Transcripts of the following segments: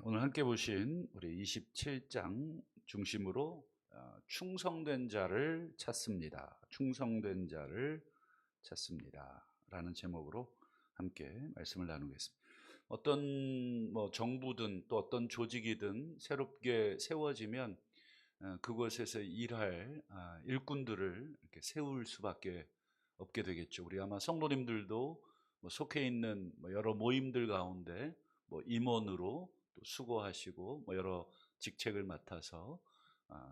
오늘 함께 보신 우리 27장 중심으로 충성된 자를 찾습니다. 충성된 자를 찾습니다. 라는 제목으로 함께 말씀을 나누겠습니다. 어떤 정부든 또 어떤 조직이든 새롭게 세워지면 그곳에서 일할 일꾼들을 이렇게 세울 수밖에 없게 되겠죠. 우리 아마 성도님들도 속해 있는 여러 모임들 가운데 임원으로 또 수고하시고 여러 직책을 맡아서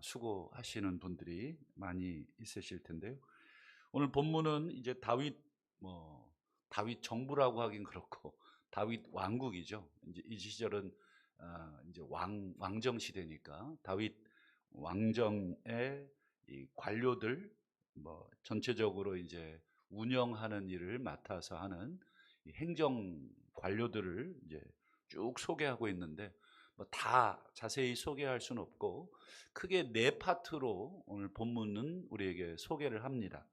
수고하시는 분들이 많이 있으실 텐데요. 오늘 본문은 이제 다윗 정부라고 하긴 그렇고 다윗 왕국이죠. 이제 이 시절은 이제 왕정 시대니까 다윗 왕정의 이 관료들 전체적으로 이제 운영하는 일을 맡아서 하는 이 행정 관료들을 이제 쭉 소개하고 있는데 다 자세히 소개할 수는 없고 크게 네 파트로 오늘 본문은 우리에게 소개를 합니다.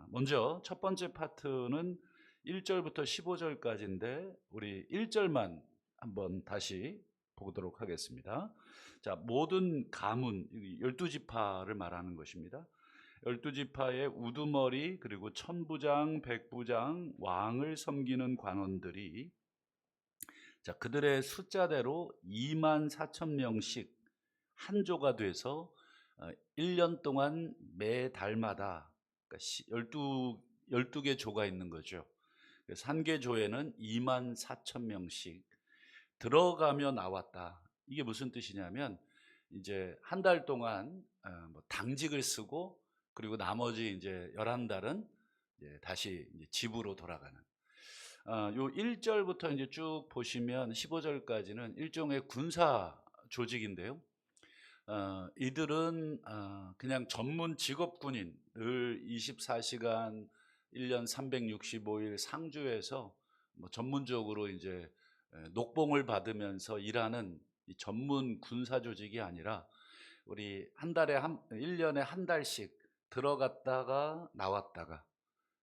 먼저 첫 번째 파트는 1절부터 15절까지인데 우리 1절만 한번 다시 보도록 하겠습니다. 자, 모든 가문, 12지파를 말하는 것입니다. 12지파의 우두머리 그리고 천부장, 백부장, 왕을 섬기는 관원들이 그들의 숫자대로 2만 4천 명씩 한 조가 돼서 1년 동안 매 달마다 12개 조가 있는 거죠. 그래서 한 개 조에는 2만 4천 명씩 들어가며 나왔다. 이게 무슨 뜻이냐면 이제 한 달 동안 당직을 쓰고 그리고 나머지 이제 11달은 다시 이제 집으로 돌아가는. 요 1절부터 이제 쭉 보시면 15절까지는 일종의 군사 조직인데요. 이들은 그냥 전문 직업 군인, 늘 24시간 1년 365일 상주해서 전문적으로 이제 녹봉을 받으면서 일하는 이 전문 군사 조직이 아니라 우리 1년에 한 달씩 들어갔다가 나왔다가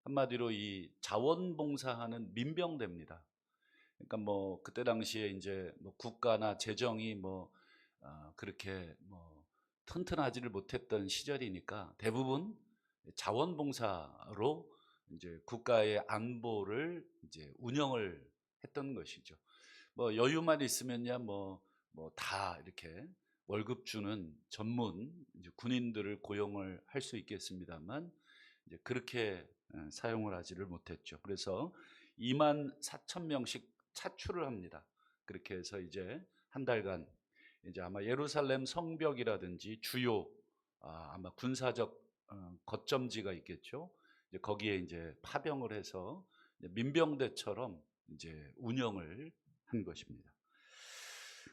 한마디로 이 자원봉사하는 민병대입니다. 그러니까 그때 당시에 이제 국가나 재정이 그렇게 튼튼하지를 못했던 시절이니까 대부분 자원봉사로 이제 국가의 안보를 이제 운영을 했던 것이죠. 여유만 있으면야 다 이렇게 월급 주는 전문 이제 군인들을 고용을 할 수 있겠습니다만 이제 그렇게 사용을 하지를 못했죠. 그래서 2만 4천 명씩 차출을 합니다. 그렇게 해서 이제 한 달간 이제 아마 예루살렘 성벽이라든지 주요 아마 군사적 거점지가 있겠죠. 이제 거기에 이제 파병을 해서 민병대처럼 이제 운영을 한 것입니다.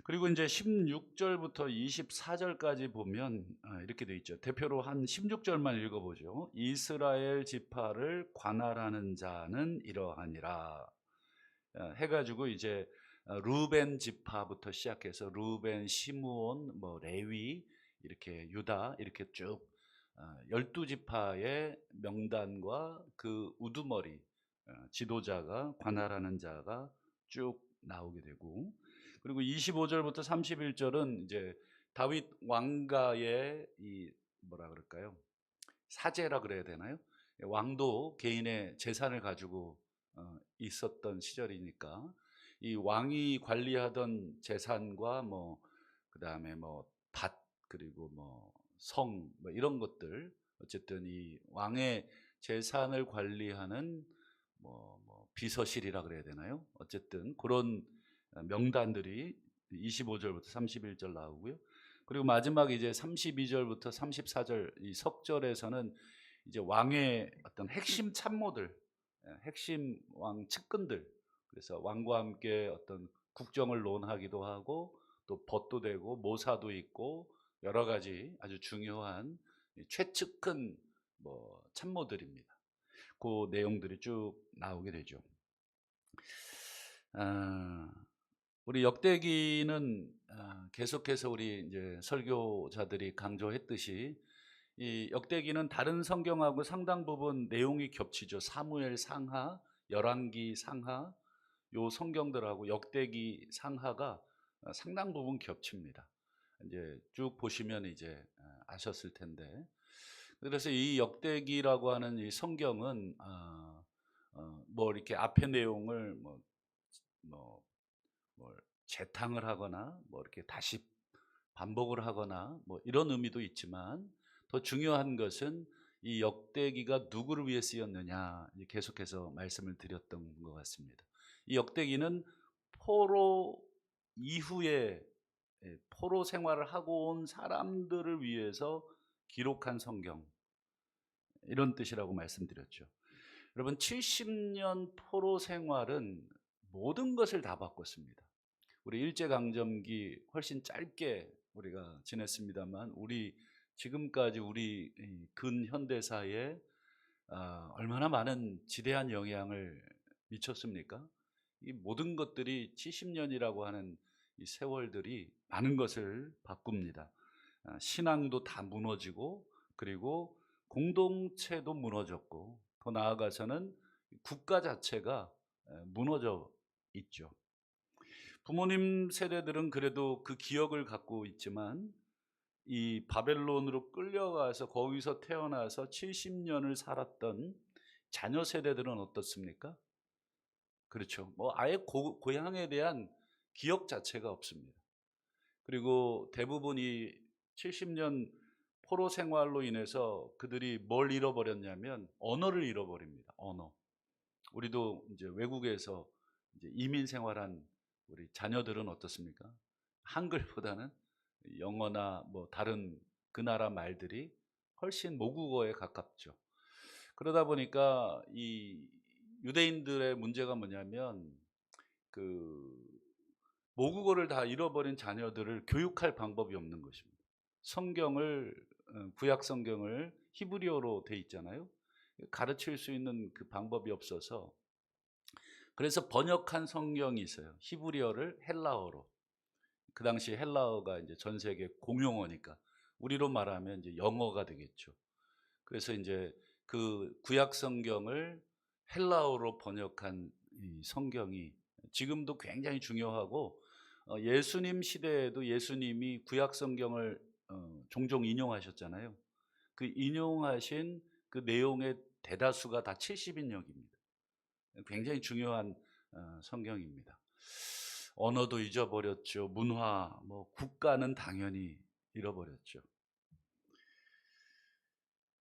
그리고 이제 16절부터 24절까지 보면 이렇게 돼 있죠. 대표로 한 16절만 읽어보죠. 이스라엘 지파를 관할하는 자는 이러하니라 해가지고 이제 루벤 지파부터 시작해서 루벤, 시므온, 레위 이렇게 유다 이렇게 쭉 12지파의 명단과 그 우두머리 지도자가 관할하는 자가 쭉 나오게 되고 그리고 25절부터 31절은 이제 다윗 왕가의 이 뭐라 그럴까요? 사제라 그래야 되나요? 왕도 개인의 재산을 가지고 있었던 시절이니까 이 왕이 관리하던 재산과 그다음에 밭 그리고 성 이런 것들 어쨌든 이 왕의 재산을 관리하는 비서실이라 그래야 되나요? 어쨌든 그런 명단들이 25절부터 31절 나오고요. 그리고 마지막 이제 32절부터 34절 이 석절에서는 이제 왕의 어떤 핵심 참모들, 핵심 왕 측근들, 그래서 왕과 함께 어떤 국정을 논하기도 하고 또 벗도 되고 모사도 있고 여러 가지 아주 중요한 최측근 참모들입니다. 그 내용들이 쭉 나오게 되죠. 우리 역대기는 계속해서 우리 이제 설교자들이 강조했듯이 이 역대기는 다른 성경하고 상당 부분 내용이 겹치죠. 사무엘 상하, 열왕기 상하, 요 성경들하고 역대기 상하가 상당 부분 겹칩니다. 이제 쭉 보시면 이제 아셨을 텐데. 그래서 이 역대기라고 하는 이 성경은 뭐 이렇게 앞의 내용을 뭐 뭘 재탕을 하거나 뭐 이렇게 다시 반복을 하거나 뭐 이런 의미도 있지만, 더 중요한 것은 이 역대기가 누구를 위해 쓰였느냐, 이제 계속해서 말씀을 드렸던 것 같습니다. 이 역대기는 포로 이후에 포로 생활을 하고 온 사람들을 위해서 기록한 성경, 이런 뜻이라고 말씀드렸죠. 여러분, 70년 포로 생활은 모든 것을 다 바꿨습니다. 우리 일제강점기 훨씬 짧게 우리가 지냈습니다만, 우리 지금까지 우리 근현대사에 얼마나 많은 지대한 영향을 미쳤습니까? 이 모든 것들이 70년이라고 하는 이 세월들이 많은 것을 바꿉니다. 신앙도 다 무너지고, 그리고 공동체도 무너졌고, 더 나아가서는 국가 자체가 무너져 있죠. 부모님 세대들은 그래도 그 기억을 갖고 있지만, 이 바벨론으로 끌려가서 거기서 태어나서 70년을 살았던 자녀 세대들은 어떻습니까? 그렇죠. 뭐 아예 고향에 대한 기억 자체가 없습니다. 그리고 대부분이 70년 포로 생활로 인해서 그들이 뭘 잃어버렸냐면 언어를 잃어버립니다. 언어. 우리도 이제 외국에서 이제 이민 생활한 우리 자녀들은 어떻습니까? 한글보다는 영어나 뭐 다른 그 나라 말들이 훨씬 모국어에 가깝죠. 그러다 보니까 이 유대인들의 문제가 뭐냐면, 그 모국어를 다 잃어버린 자녀들을 교육할 방법이 없는 것입니다. 성경을 구약 성경을 히브리어로 돼 있잖아요. 가르칠 수 있는 그 방법이 없어서, 그래서 번역한 성경이 있어요. 히브리어를 헬라어로. 그 당시 헬라어가 이제 전 세계 공용어니까 우리로 말하면 이제 영어가 되겠죠. 그래서 이제 그 구약 성경을 헬라어로 번역한 이 성경이 지금도 굉장히 중요하고, 예수님 시대에도 예수님이 구약 성경을 종종 인용하셨잖아요. 그 인용하신 그 내용의 대다수가 다 70인역입니다. 굉장히 중요한 성경입니다. 언어도 잊어버렸죠. 문화, 뭐 국가는 당연히 잃어버렸죠.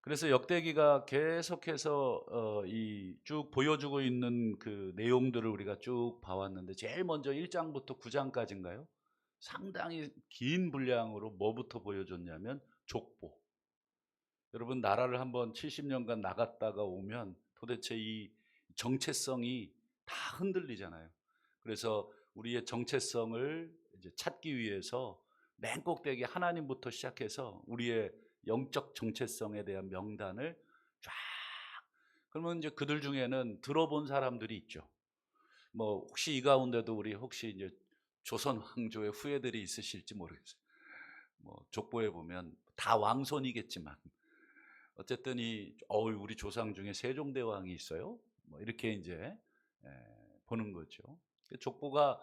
그래서 역대기가 계속해서 이 쭉 보여주고 있는 그 내용들을 우리가 쭉 봐왔는데, 제일 먼저 1장부터 9장까지인가요? 상당히 긴 분량으로 뭐부터 보여줬냐면 족보. 여러분, 나라를 한번 70년간 나갔다가 오면 도대체 이 정체성이 다 흔들리잖아요. 그래서 우리의 정체성을 이제 찾기 위해서 맨 꼭대기 하나님부터 시작해서 우리의 영적 정체성에 대한 명단을 쫙, 그러면 이제 그들 중에는 들어본 사람들이 있죠. 뭐 혹시 이 가운데도 우리 혹시 이제 조선 왕조의 후예들이 있으실지 모르겠어요. 뭐 족보에 보면 다 왕손이겠지만, 어쨌든 우리 조상 중에 세종대왕이 있어요. 뭐 이렇게 이제 보는 거죠. 족보가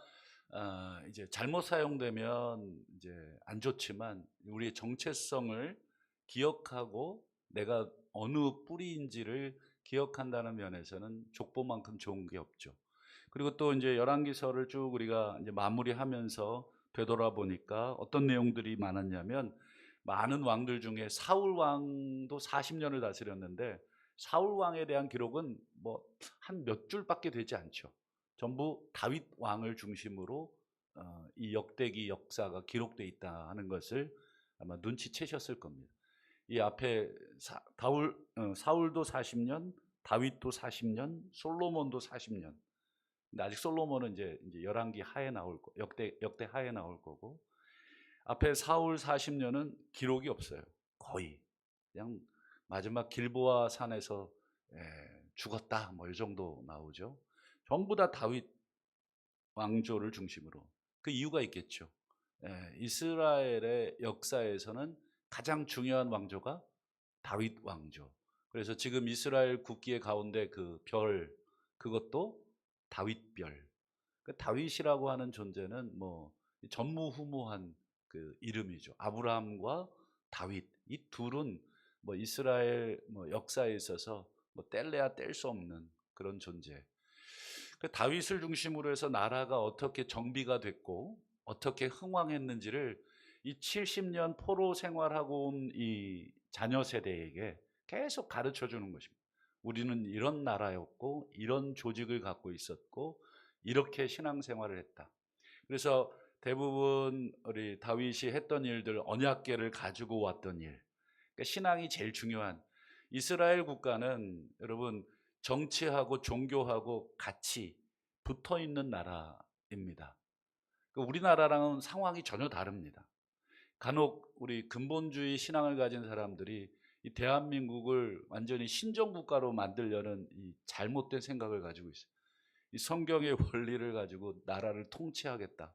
이제 잘못 사용되면 이제 안 좋지만, 우리의 정체성을 기억하고 내가 어느 뿌리인지를 기억한다는 면에서는 족보만큼 좋은 게 없죠. 그리고 또 이제 열왕기서를 쭉 우리가 이제 마무리하면서 되돌아보니까 어떤 내용들이 많았냐면, 많은 왕들 중에 사울 왕도 40년을 다스렸는데 사울 왕에 대한 기록은 뭐 한 몇 줄밖에 되지 않죠. 전부 다윗 왕을 중심으로 이 역대기 역사가 기록되어 있다 하는 것을 아마 눈치채셨을 겁니다. 이 앞에 사울도 40년, 다윗도 40년, 솔로몬도 40년. 근데 아직 솔로몬은 이제 열왕기 하에 나올 거, 역대 하에 나올 거고, 앞에 사울 40년은 기록이 없어요. 거의 그냥 마지막 길보아 산에서 죽었다 뭐 이 정도 나오죠. 전부 다 다윗 왕조를 중심으로. 그 이유가 있겠죠. 이스라엘의 역사에서는 가장 중요한 왕조가 다윗 왕조. 그래서 지금 이스라엘 국기의 가운데 그 별, 그것도 다윗별. 그 다윗이라고 하는 존재는 뭐 전무후무한 그 이름이죠. 아브라함과 다윗 이 둘은 뭐 이스라엘 뭐 역사에 있어서 뭐 뗄래야 뗄 수 없는 그런 존재. 그 다윗을 중심으로 해서 나라가 어떻게 정비가 됐고 어떻게 흥왕했는지를 이 70년 포로 생활하고 온 이 자녀 세대에게 계속 가르쳐 주는 것입니다. 우리는 이런 나라였고 이런 조직을 갖고 있었고 이렇게 신앙생활을 했다. 그래서 대부분 우리 다윗이 했던 일들, 언약궤를 가지고 왔던 일, 그러니까 신앙이 제일 중요한. 이스라엘 국가는 여러분 정치하고 종교하고 같이 붙어 있는 나라입니다. 그러니까 우리나라랑은 상황이 전혀 다릅니다. 간혹 우리 근본주의 신앙을 가진 사람들이 이 대한민국을 완전히 신정국가로 만들려는 이 잘못된 생각을 가지고 있어요. 이 성경의 원리를 가지고 나라를 통치하겠다.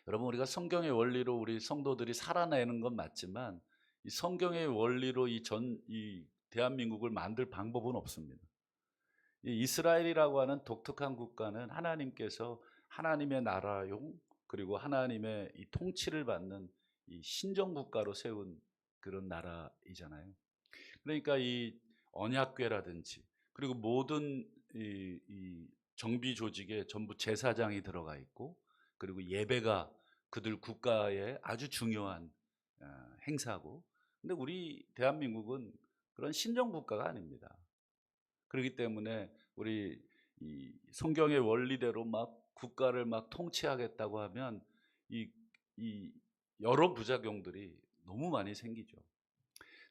여러분 우리가 성경의 원리로 우리 성도들이 살아내는 건 맞지만 이 성경의 원리로 이 대한민국을 만들 방법은 없습니다. 이 이스라엘이라고 하는 독특한 국가는 하나님께서 하나님의 나라용 그리고 하나님의 이 통치를 받는 이 신정국가로 세운 그런 나라이잖아요. 그러니까 이 언약궤라든지 그리고 모든 이 정비 조직에 전부 제사장이 들어가 있고 그리고 예배가 그들 국가의 아주 중요한 행사고. 근데 우리 대한민국은 그런 신정국가가 아닙니다. 그렇기 때문에 우리 이 성경의 원리대로 막 국가를 막 통치하겠다고 하면 이 여러 부작용들이 너무 많이 생기죠.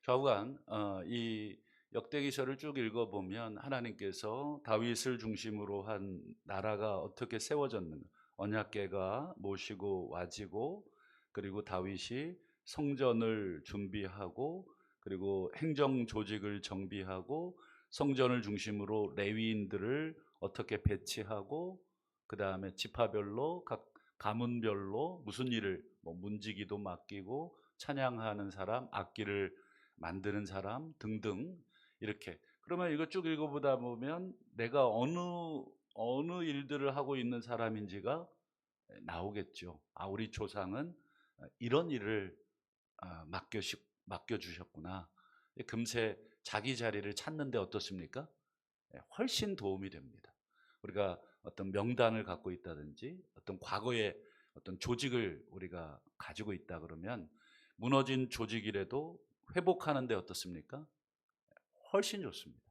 좌우간 이 역대기서를 쭉 읽어보면 하나님께서 다윗을 중심으로 한 나라가 어떻게 세워졌는가, 언약궤가 모시고 와지고 그리고 다윗이 성전을 준비하고 그리고 행정 조직을 정비하고 성전을 중심으로 레위인들을 어떻게 배치하고 그 다음에 지파별로 각 가문별로 무슨 일을 뭐 문지기도 맡기고 찬양하는 사람, 악기를 만드는 사람 등등 이렇게. 그러면 이거 쭉 읽어보다 보면 내가 어느 일들을 하고 있는 사람인지가 나오겠죠. 아, 우리 조상은 이런 일을 맡겨주셨구나. 금세 자기 자리를 찾는데 어떻습니까? 훨씬 도움이 됩니다. 우리가 어떤 명단을 갖고 있다든지 어떤 과거의 어떤 조직을 우리가 가지고 있다 그러면 무너진 조직이라도 회복하는데 어떻습니까? 훨씬 좋습니다.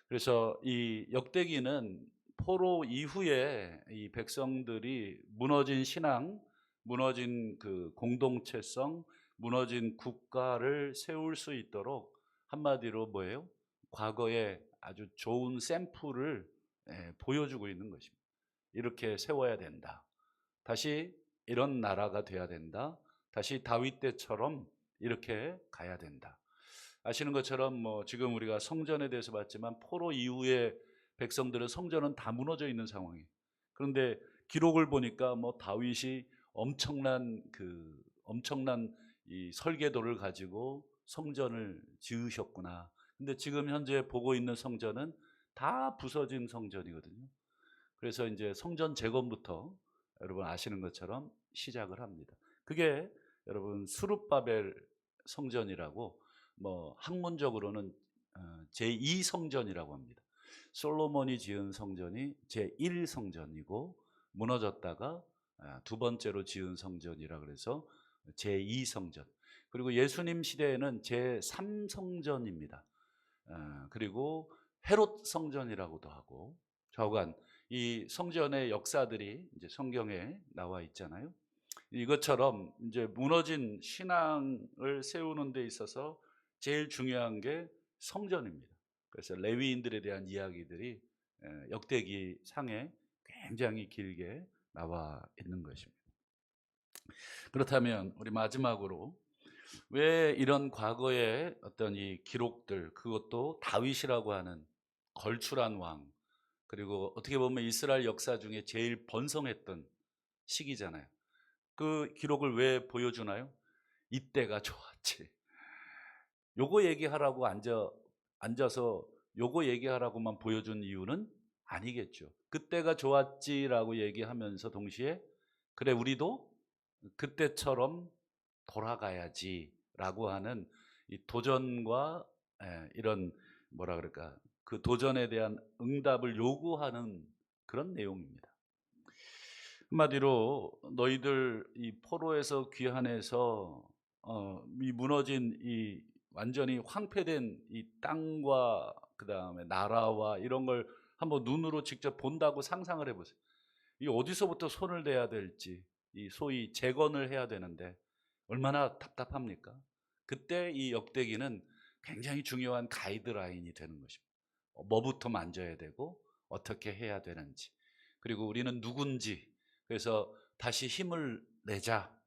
그래서 이 역대기는 포로 이후에 이 백성들이 무너진 신앙, 무너진 그 공동체성, 무너진 국가를 세울 수 있도록 한마디로 뭐예요? 과거에 아주 좋은 샘플을 보여주고 있는 것입니다. 이렇게 세워야 된다. 다시 이런 나라가 돼야 된다. 다시 다윗 때처럼 이렇게 가야 된다. 아시는 것처럼 뭐 지금 우리가 성전에 대해서 봤지만 포로 이후에 백성들은 성전은 다 무너져 있는 상황이에요. 그런데 기록을 보니까 뭐 다윗이 엄청난 이 설계도를 가지고 성전을 지으셨구나. 근데 지금 현재 보고 있는 성전은 다 부서진 성전이거든요. 그래서 이제 성전 재건부터 여러분 아시는 것처럼 시작을 합니다. 그게 여러분 수룹바벨 성전이라고 뭐 학문적으로는 제2 성전이라고 합니다. 솔로몬이 지은 성전이 제1 성전이고 무너졌다가 두 번째로 지은 성전이라 그래서 제2 성전. 그리고 예수님 시대에는 제3 성전입니다. 그리고 헤롯 성전이라고도 하고 좌우간 이 성전의 역사들이 이제 성경에 나와 있잖아요. 이것처럼 이제 무너진 신앙을 세우는 데 있어서 제일 중요한 게 성전입니다. 그래서 레위인들에 대한 이야기들이 역대기 상에 굉장히 길게 나와 있는 것입니다. 그렇다면 우리 마지막으로 왜 이런 과거의 어떤 이 기록들, 그것도 다윗이라고 하는 걸출한 왕, 그리고 어떻게 보면 이스라엘 역사 중에 제일 번성했던 시기잖아요. 그 기록을 왜 보여주나요? 이때가 좋았지. 요거 얘기하라고 앉아서 요거 얘기하라고만 보여준 이유는 아니겠죠. 그때가 좋았지라고 얘기하면서 동시에 그래 우리도 그때처럼 돌아가야지라고 하는 이 도전과 이런 뭐라 그럴까 그 도전에 대한 응답을 요구하는 그런 내용입니다. 한마디로 너희들 이 포로에서 귀환해서 이 무너진 이 완전히 황폐된 이 땅과 그다음에 나라와 이런 걸 한번 눈으로 직접 본다고 상상을 해 보세요. 이 어디서부터 손을 대야 될지 이 소위 재건을 해야 되는데 얼마나 답답합니까? 그때 이 역대기는 굉장히 중요한 가이드라인이 되는 것입니다. 뭐부터 만져야 되고 어떻게 해야 되는지 그리고 우리는 누군지 그래서 다시 힘을 내자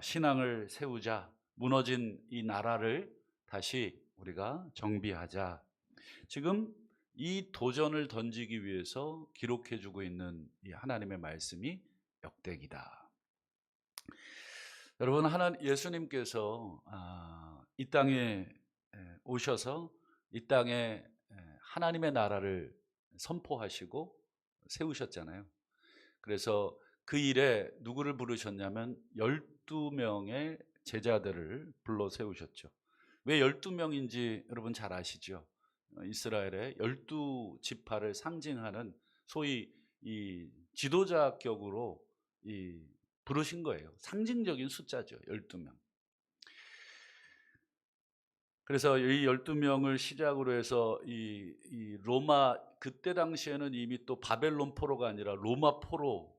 신앙을 세우자 무너진 이 나라를 다시 우리가 정비하자 지금 이 도전을 던지기 위해서 기록해 주고 있는 이 하나님의 말씀이 역대기다. 여러분 예수님께서 이 땅에 오셔서 이 땅에 하나님의 나라를 선포하시고 세우셨잖아요. 그래서 그 일에 누구를 부르셨냐면 12명의 제자들을 불러 세우셨죠. 왜 12명인지 여러분 잘 아시죠? 이스라엘의 12지파를 상징하는 소위 이 지도자격으로 이 부르신 거예요. 상징적인 숫자죠. 12명. 그래서 이 12명을 시작으로 해서 이 로마 그때 당시에는 이미 또 바벨론 포로가 아니라 로마 포로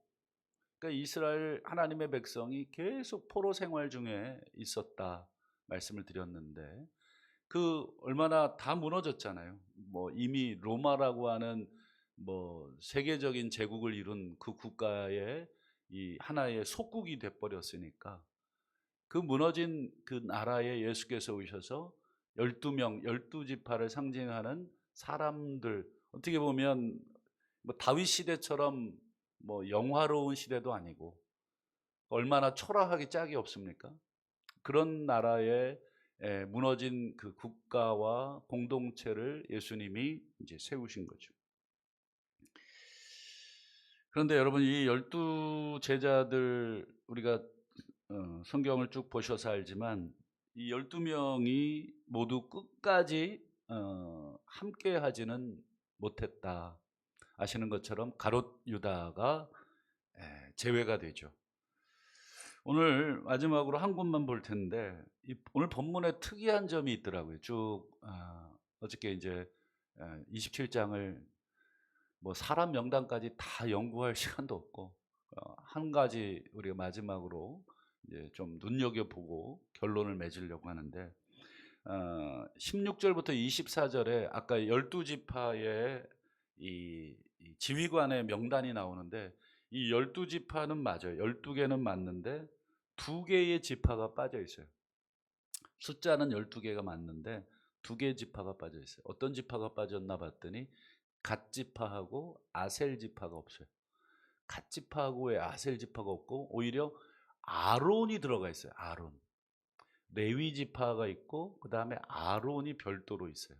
그러니까 이스라엘 하나님의 백성이 계속 포로 생활 중에 있었다 말씀을 드렸는데 그 얼마나 다 무너졌잖아요. 뭐 이미 로마라고 하는 뭐 세계적인 제국을 이룬 그 국가의 이 하나의 속국이 돼 버렸으니까 그 무너진 그 나라에 예수께서 오셔서 12명 12지파를 상징하는 사람들 어떻게 보면 뭐 다윗 시대처럼 뭐 영화로운 시대도 아니고 얼마나 초라하기 짝이 없습니까? 그런 나라에 무너진 그 국가와 공동체를 예수님이 이제 세우신 거죠. 그런데 여러분 이 12제자들 우리가 성경을 쭉 보셔서 알지만 이 12명이 모두 끝까지 함께 하지는 못했다. 아시는 것처럼 가롯 유다가 제외가 되죠. 오늘 마지막으로 한 곳만 볼 텐데 오늘 본문에 특이한 점이 있더라고요. 쭉 어저께 이제 27장을 뭐 사람 명단까지 다 연구할 시간도 없고 한 가지 우리가 마지막으로 이제 좀 눈여겨보고 결론을 맺으려고 하는데 16절부터 24절에 아까 12지파의 이 지휘관의 명단이 나오는데 이 12지파는 맞아요. 12개는 맞는데 2개의 지파가 빠져 있어요. 숫자는 12개가 맞는데 2개의 지파가 빠져 있어요. 어떤 지파가 빠졌나 봤더니 갓 지파하고 아셀 지파가 없어요. 갓 지파하고 왜 아셀 지파가 없고 오히려 아론이 들어가 있어요. 아론. 레위 지파가 있고 그다음에 아론이 별도로 있어요.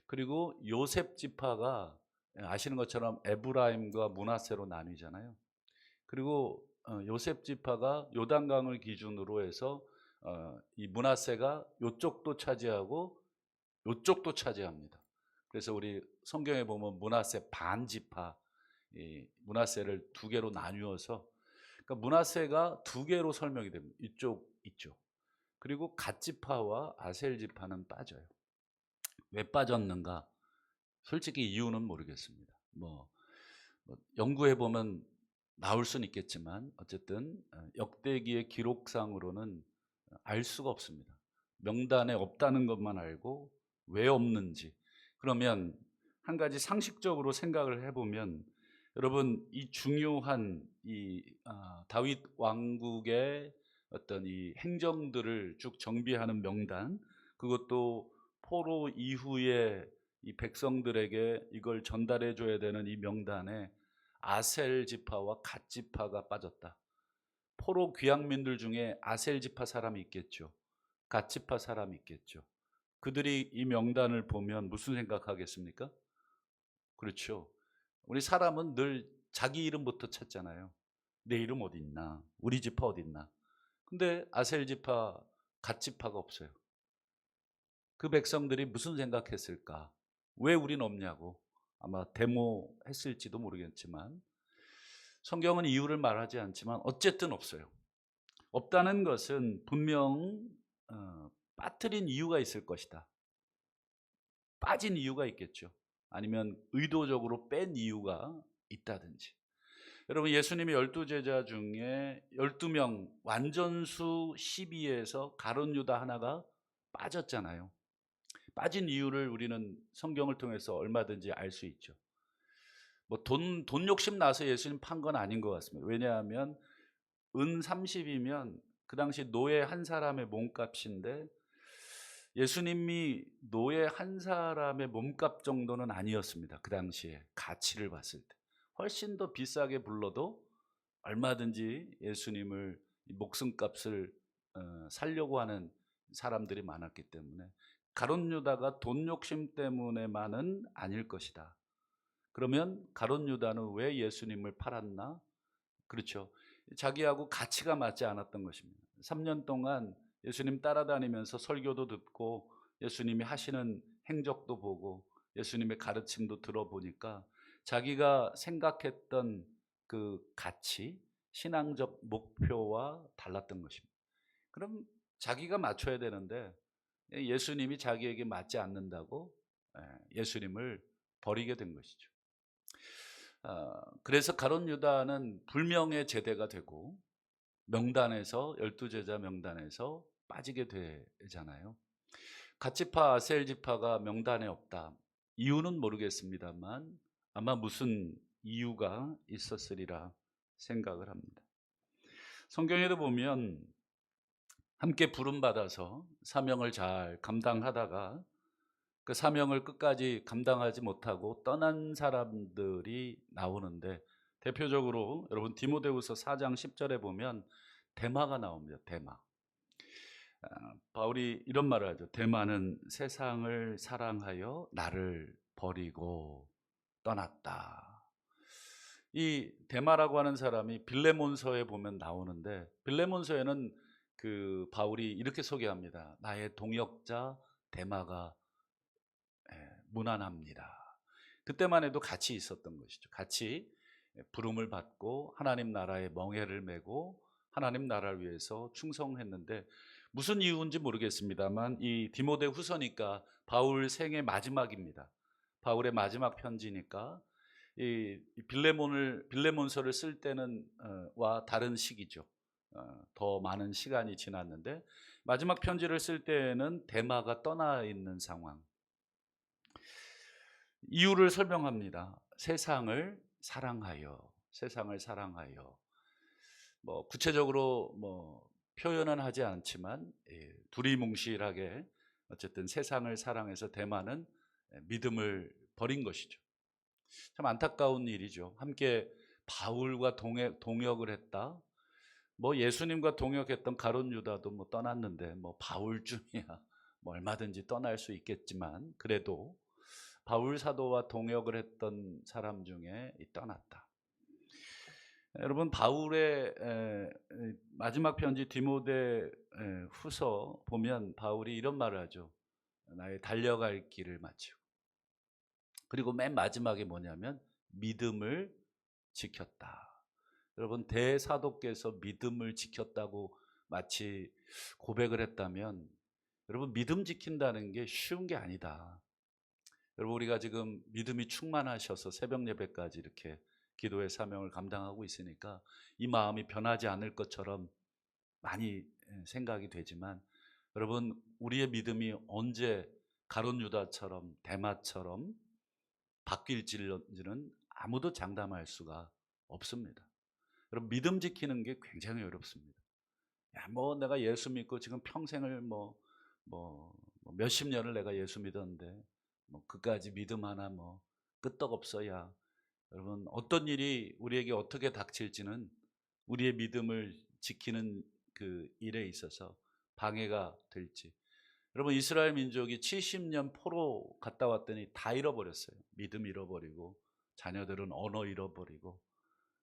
그리고 요셉 지파가 아시는 것처럼 에브라임과 므낫세로 나뉘잖아요. 그리고 요셉 지파가 요단강을 기준으로 해서 이 므낫세가 요쪽도 차지하고 요쪽도 차지합니다. 그래서 우리 성경에 보면 므낫세 반 지파, 이 므낫세를 2개로 나누어서 그러니까 므낫세가 2개로 설명이 됩니다. 이쪽, 이쪽. 그리고 갓 지파와 아셀 지파는 빠져요. 왜 빠졌는가? 솔직히 이유는 모르겠습니다. 뭐 연구해 보면 나올 수는 있겠지만 어쨌든 역대기의 기록상으로는 알 수가 없습니다. 명단에 없다는 것만 알고 왜 없는지. 그러면 한 가지 상식적으로 생각을 해보면 여러분 이 중요한 이 다윗 왕국의 어떤 이 행정들을 쭉 정비하는 명단 그것도 포로 이후에 이 백성들에게 이걸 전달해 줘야 되는 이 명단에 아셀 지파와 갓 지파가 빠졌다. 포로 귀향민들 중에 아셀 지파 사람이 있겠죠. 갓 지파 사람이 있겠죠. 그들이 이 명단을 보면 무슨 생각하겠습니까? 그렇죠. 우리 사람은 늘 자기 이름부터 찾잖아요. 내 이름 어디 있나? 우리 지파 어디 있나? 근데 아셀 지파, 갓 지파가 없어요. 그 백성들이 무슨 생각했을까? 왜 우린 없냐고 아마 데모했을지도 모르겠지만, 성경은 이유를 말하지 않지만 어쨌든 없어요. 없다는 것은 분명 빠뜨린 이유가 있을 것이다. 빠진 이유가 있겠죠. 아니면 의도적으로 뺀 이유가 있다든지. 여러분, 예수님이 12제자 중에 12명 완전수 12에서 가룟 유다 하나가 빠졌잖아요. 빠진 이유를 우리는 성경을 통해서 얼마든지 알 수 있죠. 뭐 돈 욕심 나서 예수님 판 건 아닌 것 같습니다. 왜냐하면 은 30이면 그 당시 노예 한 사람의 몸값인데, 예수님이 노예 한 사람의 몸값 정도는 아니었습니다. 그 당시에 가치를 봤을 때 훨씬 더 비싸게 불러도 얼마든지 예수님을 목숨값을 살려고 하는 사람들이 많았기 때문에, 가룟 유다가 돈 욕심 때문에만은 아닐 것이다. 그러면 가룟 유다는 왜 예수님을 팔았나? 그렇죠. 자기하고 가치가 맞지 않았던 것입니다. 3년 동안 예수님 따라다니면서 설교도 듣고 예수님이 하시는 행적도 보고 예수님의 가르침도 들어보니까 자기가 생각했던 그 가치, 신앙적 목표와 달랐던 것입니다. 그럼 자기가 맞춰야 되는데 예수님이 자기에게 맞지 않는다고 예수님을 버리게 된 것이죠. 그래서 가룟 유다는 불명예 제대가 되고 명단에서, 12제자 명단에서 빠지게 되잖아요. 갓지파 아셀 지파가 명단에 없다. 이유는 모르겠습니다만 아마 무슨 이유가 있었으리라 생각을 합니다. 성경에도 보면 함께 부름받아서 사명을 잘 감당하다가 그 사명을 끝까지 감당하지 못하고 떠난 사람들이 나오는데, 대표적으로 여러분 디모데후서 4장 10절에 보면 데마가 나옵니다. 데마. 바울이 이런 말을 하죠. 데마는 세상을 사랑하여 나를 버리고 떠났다. 이 데마라고 하는 사람이 빌레몬서에 보면 나오는데, 빌레몬서에는 그 바울이 이렇게 소개합니다. 나의 동역자 데마가 무난합니다. 그때만 해도 같이 있었던 것이죠. 같이 부름을 받고 하나님 나라의 멍에를 메고 하나님 나라를 위해서 충성했는데, 무슨 이유인지 모르겠습니다만 이 디모데 후서니까 바울 생애 마지막입니다. 바울의 마지막 편지니까 이 빌레몬서를 쓸 때는 와 다른 시기죠. 더 많은 시간이 지났는데 마지막 편지를 쓸 때는 데마가 떠나 있는 상황. 이유를 설명합니다. 세상을 사랑하여, 세상을 사랑하여. 뭐 구체적으로 뭐 표현은 하지 않지만 두리뭉실하게 어쨌든 세상을 사랑해서 데마는 믿음을 버린 것이죠. 참 안타까운 일이죠. 함께 바울과 동역을 했다. 뭐 예수님과 동역했던 가룟 유다도 뭐 떠났는데 뭐 바울쯤이야 뭐 얼마든지 떠날 수 있겠지만, 그래도 바울 사도와 동역을 했던 사람 중에 떠났다. 여러분, 바울의 마지막 편지 디모데 후서 보면 바울이 이런 말을 하죠. 나의 달려갈 길을 마치고. 그리고 맨 마지막에 뭐냐면 믿음을 지켰다. 여러분, 대사도께서 믿음을 지켰다고 마치 고백을 했다면, 여러분, 믿음 지킨다는 게 쉬운 게 아니다. 여러분, 우리가 지금 믿음이 충만하셔서 새벽 예배까지 이렇게 기도의 사명을 감당하고 있으니까 이 마음이 변하지 않을 것처럼 많이 생각이 되지만, 여러분, 우리의 믿음이 언제 가룟 유다처럼 데마처럼 바뀔지는 아무도 장담할 수가 없습니다. 여러분, 믿음 지키는 게 굉장히 어렵습니다. 야, 뭐 내가 예수 믿고 지금 평생을 몇십 년을 내가 예수 믿었는데 뭐 그까지 믿음 하나 뭐 끄떡없어야. 여러분, 어떤 일이 우리에게 어떻게 닥칠지는 우리의 믿음을 지키는 그 일에 있어서 방해가 될지. 여러분, 이스라엘 민족이 70년 포로 갔다 왔더니 다 잃어버렸어요. 믿음 잃어버리고 자녀들은 언어 잃어버리고,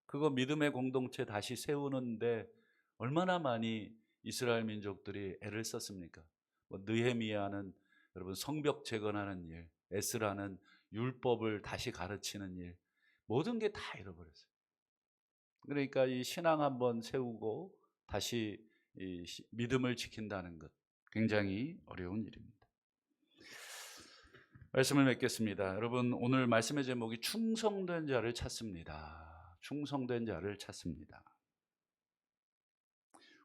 그거 믿음의 공동체 다시 세우는데 얼마나 많이 이스라엘 민족들이 애를 썼습니까? 뭐 느헤미야는 여러분 성벽 재건하는 일, 에스라는 율법을 다시 가르치는 일, 모든 게 다 잃어버렸어요. 그러니까 이 신앙 한번 세우고 다시 이 믿음을 지킨다는 것, 굉장히 어려운 일입니다. 말씀을 맺겠습니다. 여러분, 오늘 말씀의 제목이 충성된 자를 찾습니다. 충성된 자를 찾습니다.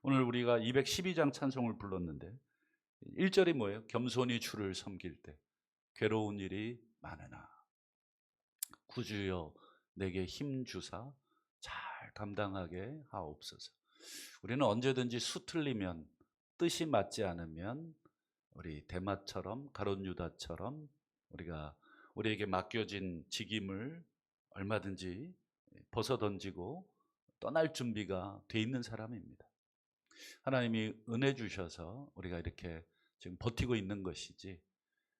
오늘 우리가 212장 찬송을 불렀는데 1절이 뭐예요? 겸손히 주를 섬길 때 괴로운 일이 많으나 구주여 내게 힘 주사 잘 감당하게 하옵소서. 우리는 언제든지 수틀리면, 뜻이 맞지 않으면 우리 데마처럼, 가룟 유다처럼 우리에게 맡겨진 직임을 얼마든지 벗어 던지고 떠날 준비가 돼 있는 사람입니다. 하나님이 은혜 주셔서 우리가 이렇게 지금 버티고 있는 것이지,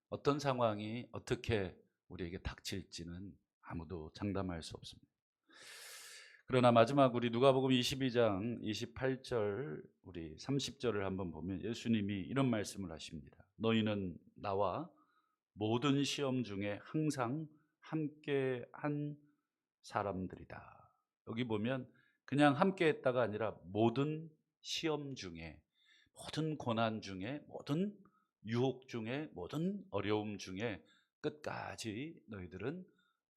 어떤 상황이 어떻게 우리에게 닥칠지는 아무도 장담할 수 없습니다. 그러나 마지막 우리 누가복음 22장 28절 우리 30절을 한번 보면 예수님이 이런 말씀을 하십니다. 너희는 나와 모든 시험 중에 항상 함께 한 사람들이다. 여기 보면 그냥 함께 했다가 아니라 모든 시험 중에, 모든 고난 중에, 모든 유혹 중에, 모든 어려움 중에 끝까지 너희들은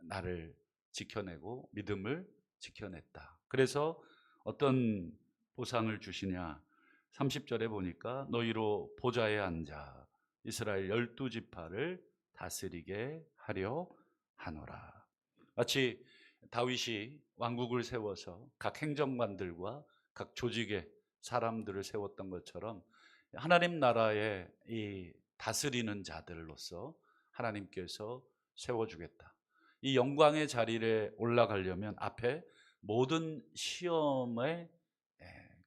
나를 지켜내고 믿음을 지켜냈다. 그래서 어떤 보상을 주시냐? 30절에 보니까 너희로 보좌에 앉아 이스라엘 12지파를 다스리게 하려 하노라. 마치 다윗이 왕국을 세워서 각 행정관들과 각 조직의 사람들을 세웠던 것처럼 하나님 나라의 이 다스리는 자들로서 하나님께서 세워주겠다. 이 영광의 자리에 올라가려면 앞에 모든 시험에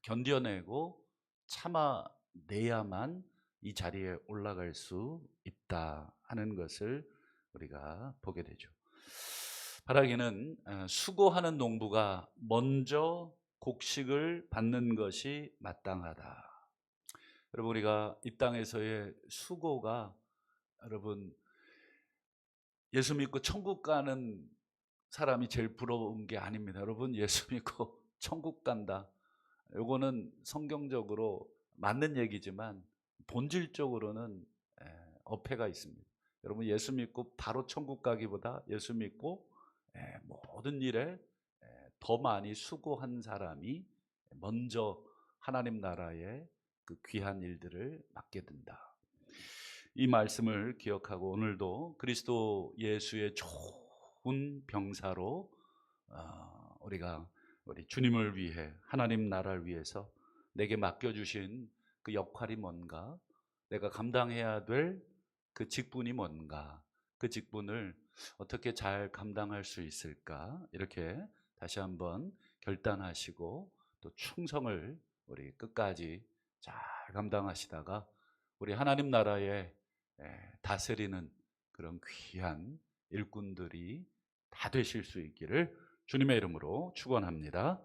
견뎌내고 참아내야만 이 자리에 올라갈 수 있다 하는 것을 우리가 보게 되죠. 바라기는 수고하는 농부가 먼저 곡식을 받는 것이 마땅하다. 여러분, 우리가 이 땅에서의 수고가, 여러분, 예수 믿고 천국 가는 사람이 제일 부러운 게 아닙니다. 여러분, 예수 믿고 천국 간다, 요거는 성경적으로 맞는 얘기지만 본질적으로는 어폐가 있습니다. 여러분, 예수 믿고 바로 천국 가기보다 예수 믿고 모든 일에 더 많이 수고한 사람이 먼저 하나님 나라의 그 귀한 일들을 맡게 된다. 이 말씀을 기억하고 오늘도 그리스도 예수의 좋은 병사로 우리 주님을 위해, 하나님 나라를 위해서 내게 맡겨주신 그 역할이 뭔가, 내가 감당해야 될 그 직분이 뭔가, 그 직분을 어떻게 잘 감당할 수 있을까, 이렇게 다시 한번 결단하시고 또 충성을 우리 끝까지 잘 감당하시다가 우리 하나님 나라에 다스리는 그런 귀한 일꾼들이 다 되실 수 있기를 주님의 이름으로 축원합니다.